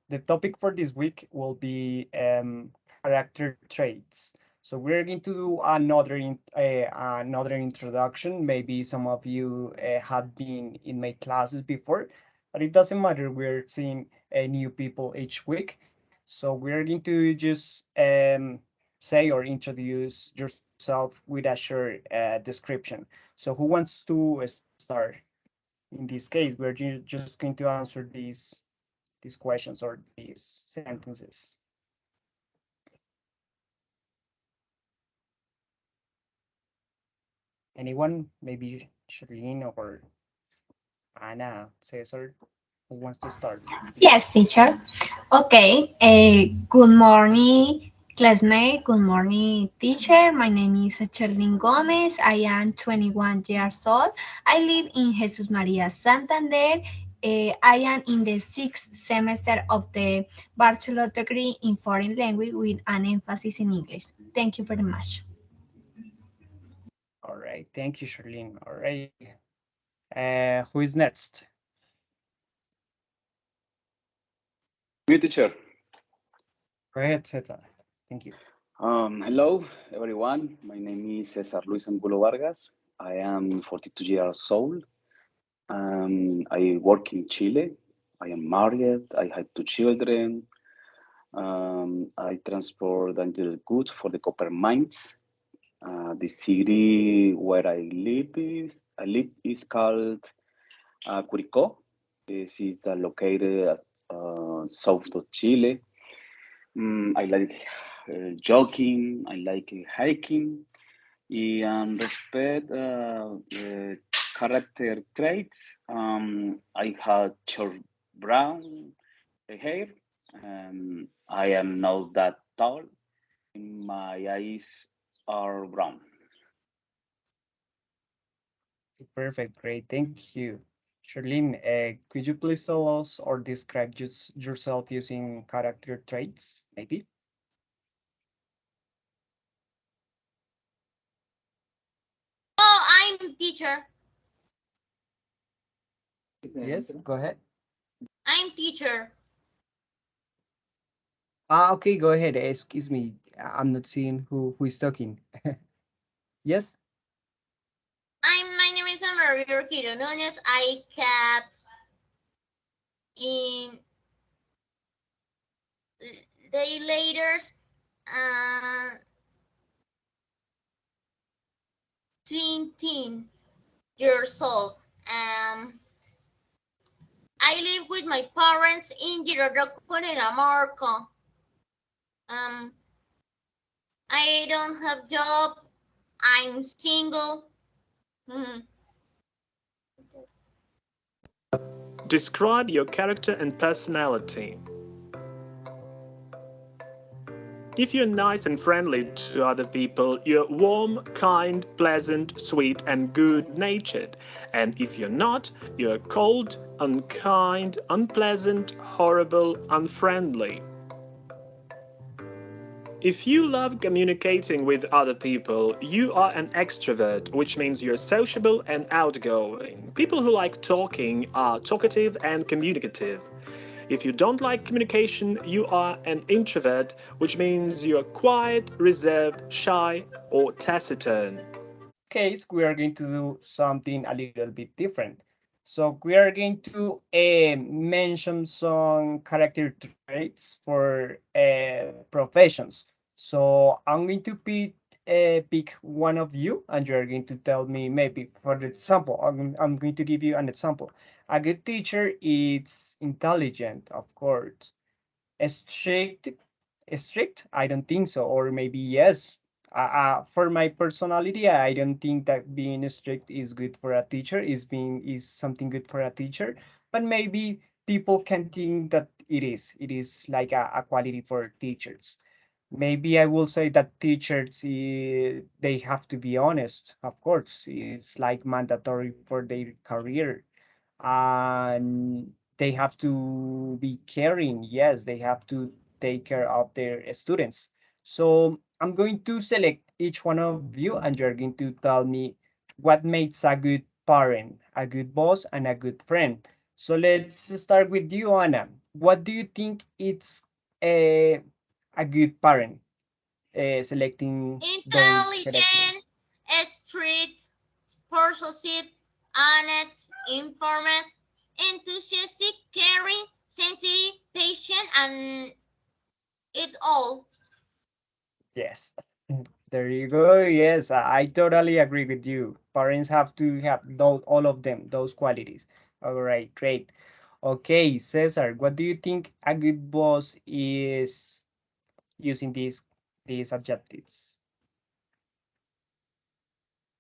the topic for this week will be character traits. So we're going to do another introduction. Maybe some of you have been in my classes before, but it doesn't matter. We're seeing new people each week. So we're going to just say or introduce yourself with a short description. So who wants to start? In this case, we're just going to answer these questions or these sentences. Anyone? Maybe Shireen or Anna, Cesar, who wants to start? Yes, teacher. Okay. Good morning, classmate. Good morning, teacher. My name is Cherlin Gomez. I am 21 years old. I live in Jesus Maria Santander. I am in the sixth semester of the bachelor degree in foreign language with an emphasis in English. Thank you very much. All right, thank you, Shirlene. All right, who is next? Me, teacher. Go ahead, Cesar. Thank you. Hello, everyone. My name is Cesar Luis Angulo Vargas. I am 42 years old. I work in Chile. I am married. I have two children. I transport dangerous goods for the copper mines. The city where I live is called Curicó. This is located at south of Chile. I like jogging. I like hiking. And respect character traits. I have short brown hair. I am not that tall. My eyes are brown. Perfect, great, thank you. Shirlene, could you please tell us or describe yourself using character traits, maybe? Oh, I'm teacher. Yes, go ahead. I'm teacher. Okay, go ahead. Excuse me, I'm not seeing who is talking. Yes. My name is Maria Urquijo Nunez. I kept in day later uh 20 years old. I live with my parents in Girardot, Cundinamarca. Um, I don't have job. I'm single. Mhm. Describe your character and personality. If you're nice and friendly to other people, you're warm, kind, pleasant, sweet, and good natured. And if you're not, you're cold, unkind, unpleasant, horrible, unfriendly. If you love communicating with other people, you are an extrovert, which means you're sociable and outgoing. People who like talking are talkative and communicative. If you don't like communication, you are an introvert, which means you're quiet, reserved, shy, or taciturn. Case, we are going to do something a little bit different. So we are going to mention some character traits for professions. So I'm going to pick one of you, and you're going to tell me maybe, for example, I'm going to give you an example. A good teacher is intelligent, of course. Strict, strict? I don't think so. Or maybe yes. For my personality, I don't think that being strict is good for a teacher. Is something good for a teacher. But maybe people can think that it is. It is like a quality for teachers. Maybe I will say that teachers they have to be honest. Of course, it's like mandatory for their career, and they have to be caring. Yes, they have to take care of their students. So I'm going to select each one of you, and you're going to tell me what makes a good parent, a good boss, and a good friend. So let's start with you, Anna. what do you think it's a good parent selecting those characters? Intelligent, strict, persuasive, honest, informed, enthusiastic, caring, sensitive, patient, and it's all. Yes. There you go. Yes, I totally agree with you. Parents have to have those, all of them, those qualities. All right, great. Okay, Cesar, what do you think a good boss is using these adjectives?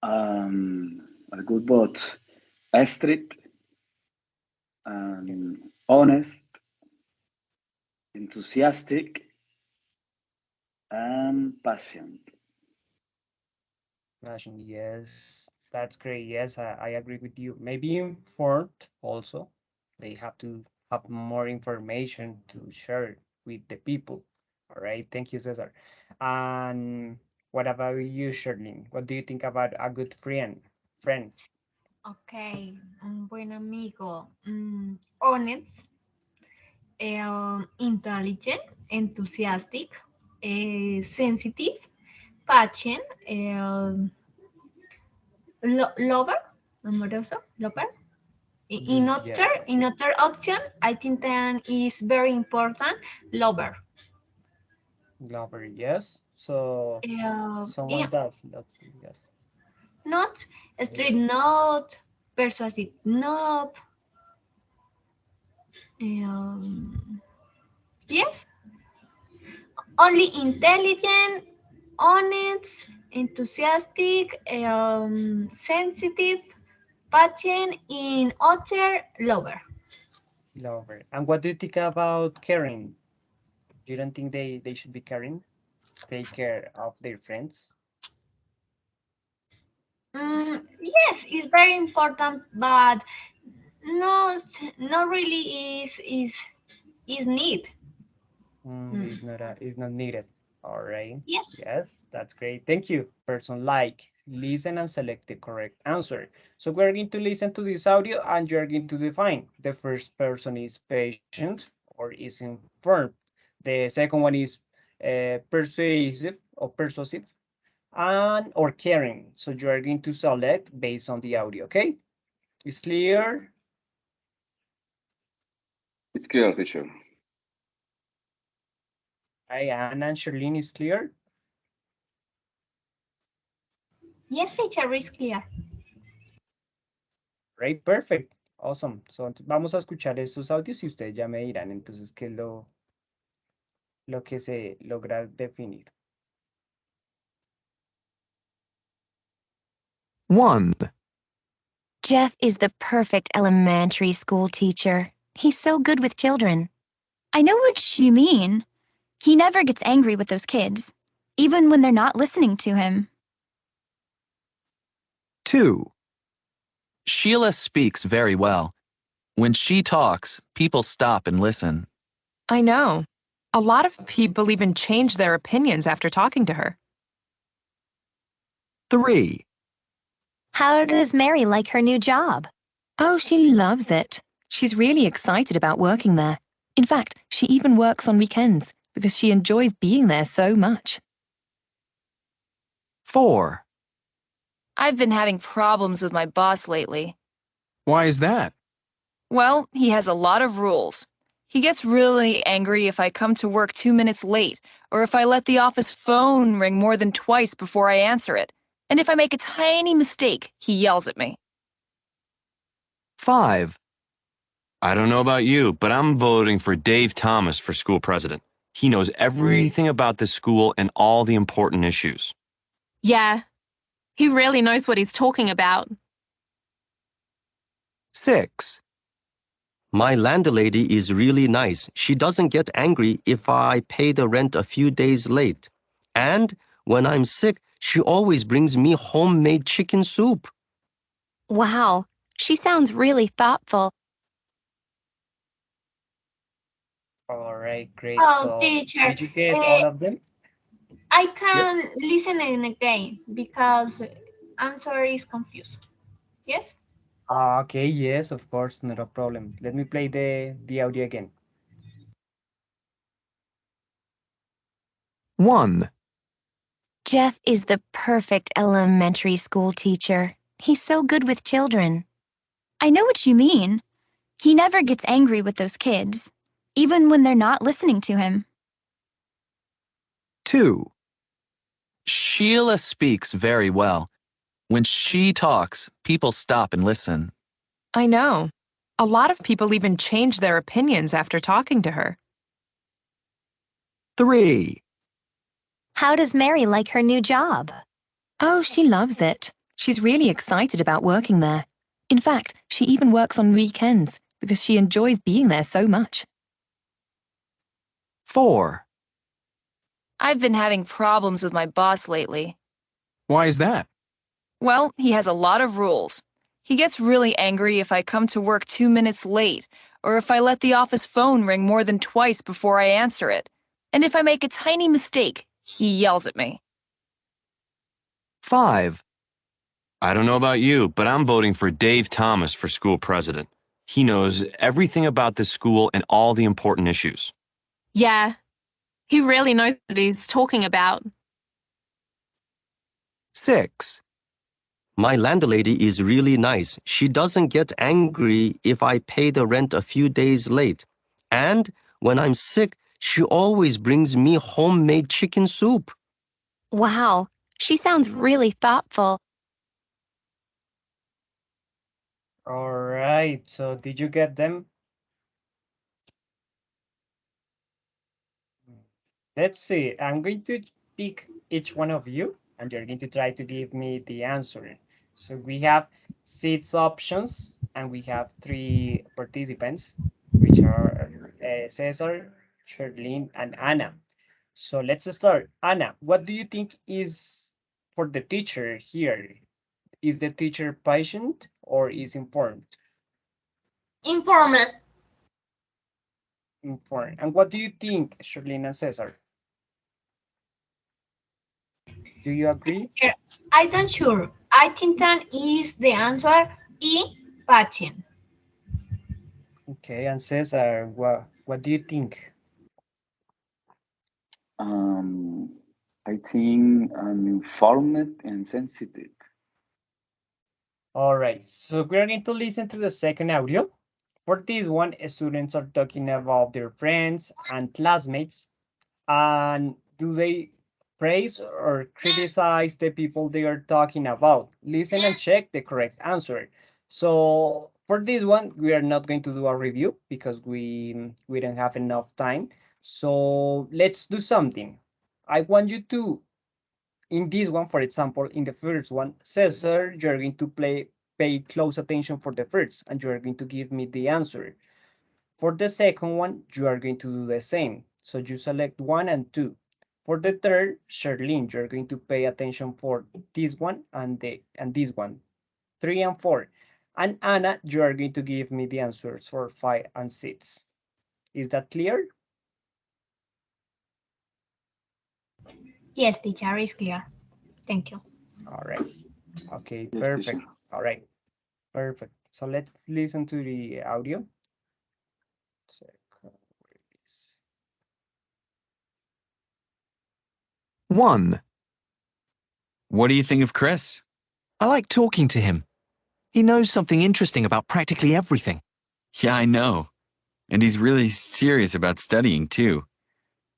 A good bot, strict, honest, enthusiastic, and patient. Imagine, yes, that's great. Yes, I agree with you. Maybe informed also. They have to have more information to share with the people. All right, thank you, Cesar. And what about you, Sherlyn? What do you think about a good friend? Friend. Okay, un buen amigo. Honest, intelligent, enthusiastic, sensitive, patient, lover, amoroso, lover. Yeah, In other option, I think that is very important, lover. lover, yes. So Yeah, someone that yes. not straight, not persuasive, not. Um, yes, only intelligent, honest, enthusiastic, sensitive, patient, in other, lover. Lover. And what do you think about caring? You don't think they should be caring? Take care of their friends? Yes, it's very important, but not not really is need. Mm, It's not needed. All right. yes. Yes, that's great. Thank you. Person like, listen and select the correct answer. So we're going to listen to this audio and you're going to define. The first person is patient or is informed. The second one is persuasive and or caring. So you are going to select based on the audio, okay? It's clear? It's clear, teacher. Anna and Sherlyn is clear? Yes, teacher, is clear. Right, perfect. Awesome. So vamos a escuchar estos audios y ustedes ya me dirán entonces qué es lo que se logra definir. 1, Jeff is the perfect elementary school teacher. He's so good with children. I know what you mean. He never gets angry with those kids, even when they're not listening to him. 2, Sheila speaks very well. When she talks, people stop and listen. I know. A lot of people even change their opinions after talking to her. 3, How does Mary like her new job? Oh, she loves it. She's really excited about working there. In fact, she even works on weekends because she enjoys being there so much. 4, I've been having problems with my boss lately. Why is that? Well, he has a lot of rules. He gets really angry if I come to work 2 minutes late, or if I let the office phone ring more than twice before I answer it. And if I make a tiny mistake, he yells at me. 5, I don't know about you, but I'm voting for Dave Thomas for school president. He knows everything about the school and all the important issues. Yeah, he really knows what he's talking about. 6, My landlady is really nice. She doesn't get angry if I pay the rent a few days late. And when I'm sick, she always brings me homemade chicken soup. Wow, she sounds really thoughtful. All right, great. Oh, So teacher, did you get all of them? I can listen in again because answer is confused. Yes? Okay, yes, of course, not a problem. Let me play the audio again. 1. Jeff is the perfect elementary school teacher. He's so good with children. I know what you mean. He never gets angry with those kids, even when they're not listening to him. 2. Sheila speaks very well. When she talks, people stop and listen. I know. A lot of people even change their opinions after talking to her. 3. How does Mary like her new job? Oh, she loves it. She's really excited about working there. In fact, she even works on weekends because she enjoys being there so much. 4. I've been having problems with my boss lately. Why is that? Well, he has a lot of rules. He gets really angry if I come to work 2 minutes late, or if I let the office phone ring more than twice before I answer it. And if I make a tiny mistake, he yells at me. 5. I don't know about you, but I'm voting for Dave Thomas for school president. He knows everything about the school and all the important issues. Yeah, he really knows what he's talking about. 6. My landlady is really nice. She doesn't get angry if I pay the rent a few days late. And when I'm sick, she always brings me homemade chicken soup. Wow, she sounds really thoughtful. All right, so did you get them? Let's see, I'm going to pick each one of you and you're going to try to give me the answer. So we have 6 options and we have 3 participants, which are Cesar, Sherlyn, and Anna. So let's start. Anna, what do you think is for the teacher here? Is the teacher patient or is informed? Informed. Informed. And what do you think, Sherlyn and Cesar? Do you agree? I don't sure. I think that is the answer E, patient. Okay, and Cesar, what do you think? I think I'm informed and sensitive. All right, so we're going to listen to the second audio. For this one, students are talking about their friends and classmates. And do they praise or criticize the people they are talking about? Listen and check the correct answer. So for this one, we are not going to do a review because we don't have enough time. So let's do something. I want you to, in this one, for example, in the first one, Cesar, you're going to pay close attention for the first, and you are going to give me the answer. For the second one, you are going to do the same. So you select 1 and 2. For the third, Sherlyn, you're going to pay attention for this one and this one. 3 and 4. And Anna, you are going to give me the answers for 5 and 6. Is that clear? Yes, teacher, is clear. Thank you. All right. Okay, Yes, perfect. teacher. All right, perfect. So let's listen to the audio. Check where it is. 1. What do you think of Chris? I like talking to him. He knows something interesting about practically everything. Yeah, I know. And he's really serious about studying, too.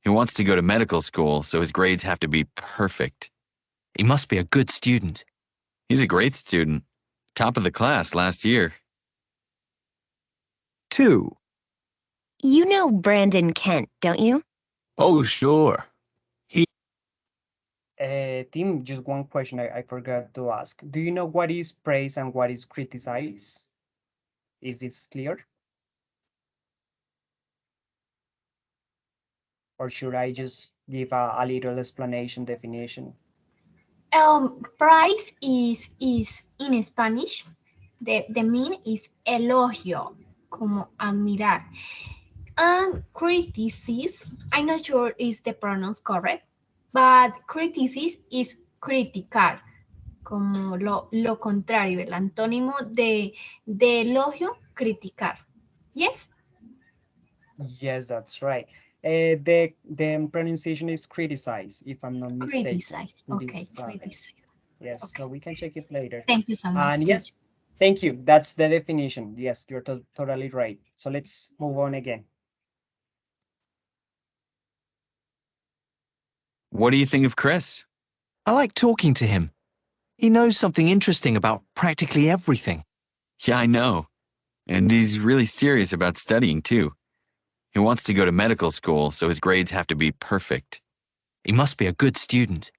He wants to go to medical school, so his grades have to be perfect. He must be a good student. He's a great student. Top of the class last year. 2. You know Brandon Kent, don't you? Oh, sure. Tim, just one question I forgot to ask. Do you know what is praise and what is criticize? Is this clear? Or should I just give a little explanation definition? Praise is in Spanish. The mean is elogio, como admirar. And criticism, I'm not sure is the pronounce correct, but criticism is criticar, como lo contrario, el antónimo de elogio, criticar. Yes? Yes, that's right. The pronunciation is criticize, if I'm not mistaken. Criticize. Okay, criticize. Yes, so we can check it later. Thank you so much. And yes, thank you. That's the definition. Yes, you're totally right. So let's move on again. What do you think of Chris? I like talking to him. He knows something interesting about practically everything. Yeah, I know. And he's really serious about studying, too. He wants to go to medical school, so his grades have to be perfect. He must be a good student.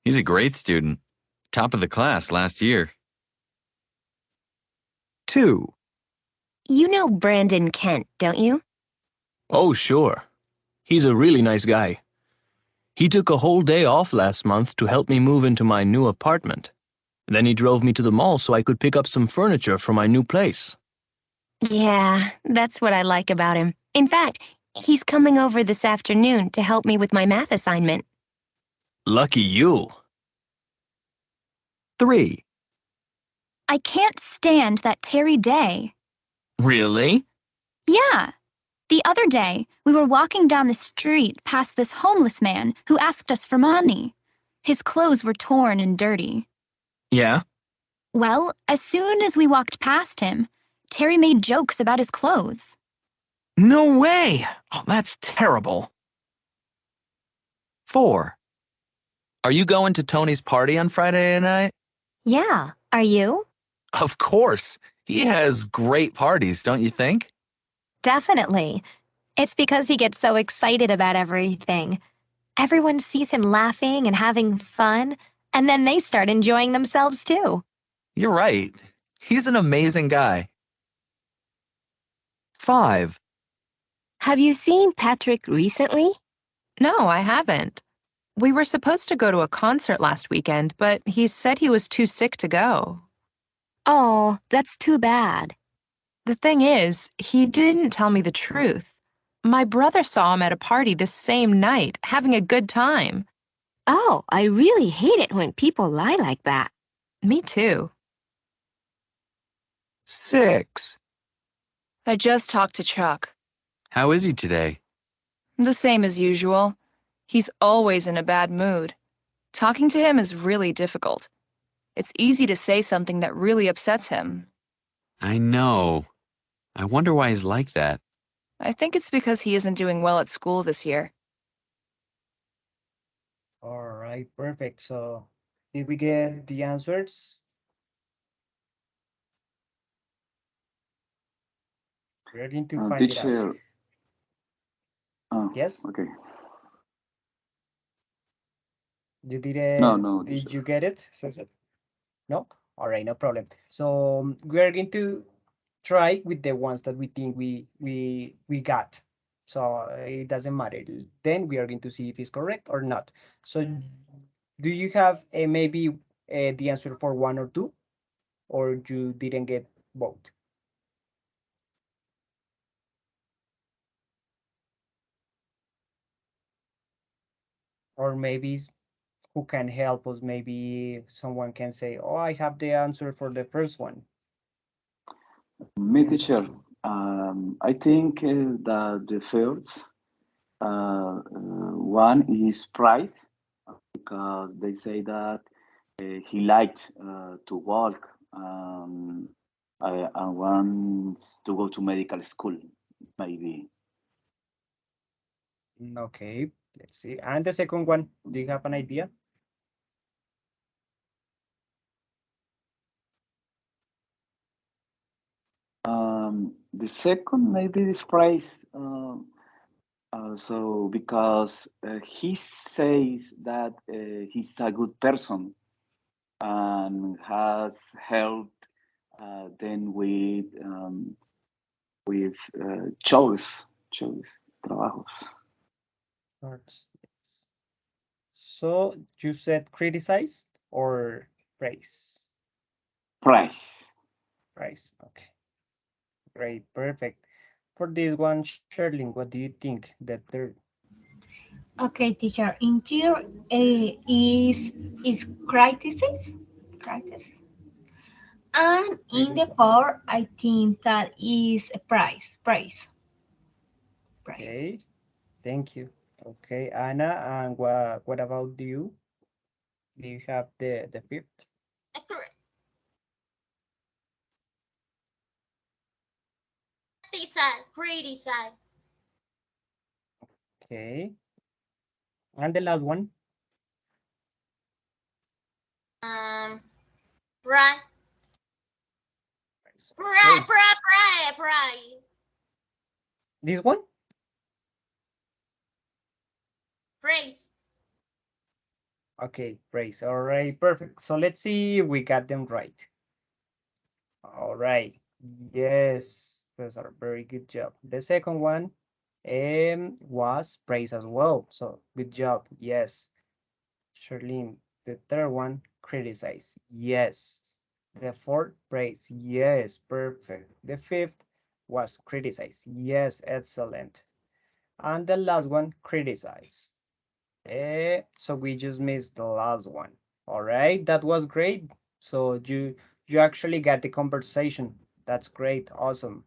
He's a great student. Top of the class last year. 2. You know Brandon Kent, don't you? Oh, sure. He's a really nice guy. He took a whole day off last month to help me move into my new apartment. Then he drove me to the mall so I could pick up some furniture for my new place. Yeah, that's what I like about him. In fact, he's coming over this afternoon to help me with my math assignment. Lucky you. 3. I can't stand that Terry Day. Really? Yeah. The other day, we were walking down the street past this homeless man who asked us for money. His clothes were torn and dirty. Yeah? Well, as soon as we walked past him, Terry made jokes about his clothes. No way! Oh, that's terrible. 4. Are you going to Tony's party on Friday night? Yeah, are you? Of course. He has great parties, don't you think? Definitely. It's because he gets so excited about everything. Everyone sees him laughing and having fun, and then they start enjoying themselves too. You're right. He's an amazing guy. 5. Have you seen Patrick recently? No, I haven't. We were supposed to go to a concert last weekend, but he said he was too sick to go. Oh, that's too bad. The thing is, he didn't tell me the truth. My brother saw him at a party this same night, having a good time. Oh, I really hate it when people lie like that. Me too. 6. I just talked to Chuck. How is he today? The same as usual. He's always in a bad mood. Talking to him is really difficult. It's easy to say something that really upsets him. I know. I wonder why he's like that. I think it's because he isn't doing well at school this year. All right, perfect. So did we get the answers? We're going to find it out. Teacher. Yes? Okay. You did No, did teacher. you get it, Cesar? No? All right, no problem. So we are going to try with the ones that we think we got. So it doesn't matter. Then we are going to see if it's correct or not. So do you have maybe the answer for 1 or 2, or you didn't get both? Or maybe who can help us? Maybe someone can say, oh, I have the answer for the first one. Me, teacher. I think that the first one is price, because they say that he liked to walk and wants to go to medical school, maybe. Okay, let's see. And the second one, do you have an idea? The second, maybe this price. So because he says that he's a good person and has helped them with chores, trabajos. Arts, yes. So you said criticized or praise? Price. Praise. Okay. Great. Perfect. For this one, Sherlyn, what do you think that they're Okay, teacher. Interior is criticism. Criticism. And in the four, I think that is a price. Price. okay? Thank you. Okay, Anna, and what about you? Do you have the fifth? Criticize. Okay, and the last one. Right. Right. This one? Praise. Okay, praise. All right, perfect. So let's see if we got them right. All right. Yes, those are very good job. The second one was praise as well. So good job. Yes. Charlene. The third one, criticize. Yes. The fourth, praise. Yes, perfect. The fifth was criticize. Yes, excellent. And the last one, criticize. So we just missed the last one. All right, that was great. So you actually got the conversation. That's great, awesome.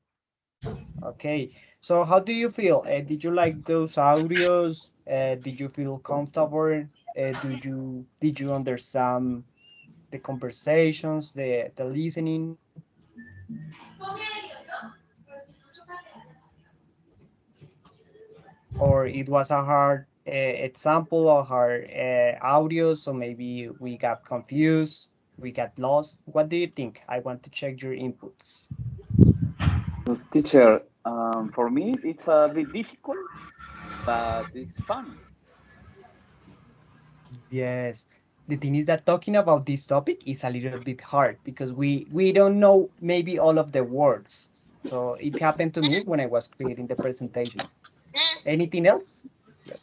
Okay, so how do you feel? Did you like those audios? Did you feel comfortable? Did you understand the conversations, the listening? Or it was a hard example or hard audio, so maybe we got confused, we got lost. What do you think? I want to check your inputs. Because teacher, for me, it's a bit difficult, but it's fun. Yes. The thing is that talking about this topic is a little bit hard because we don't know maybe all of the words. So it happened to me when I was creating the presentation. Anything else? Yes.